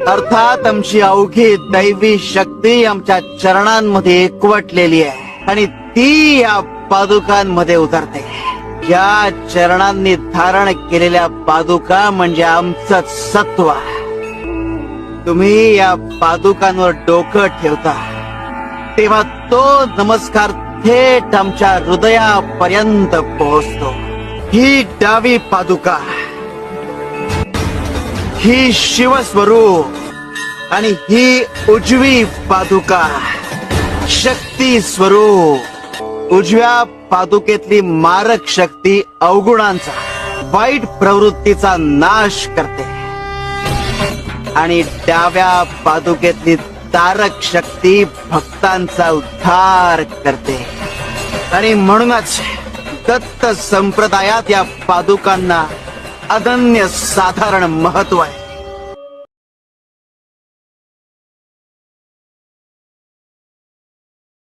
अर्थात आमची अवघी दैवी शक्ती आमच्या चरणांमध्ये एकवटलेली आहे आणि ती या पादुकांमध्ये उतरते. या चरणांनी धारण केलेल्या पादुका म्हणजे आमचं सत्व. तुम्ही या पादुकांवर डोकं ठेवता तेव्हा तो नमस्कार थेट आमच्या हृदयापर्यंत पोहोचतो. ही डावी पादुका, ही शिवस्वरूप आणि ही उजवी पादुका शक्ती स्वरूप. उजव्या पादुकेतली मारक शक्ती अवगुणांचा, वाईट प्रवृत्तीचा नाश करते आणि डाव्या पादुकेतली तारक शक्ती भक्तांचा उद्धार करते. आणि म्हणूनच दत्त संप्रदायात या पादुकांना अनन्य साधारण महत्व आहे.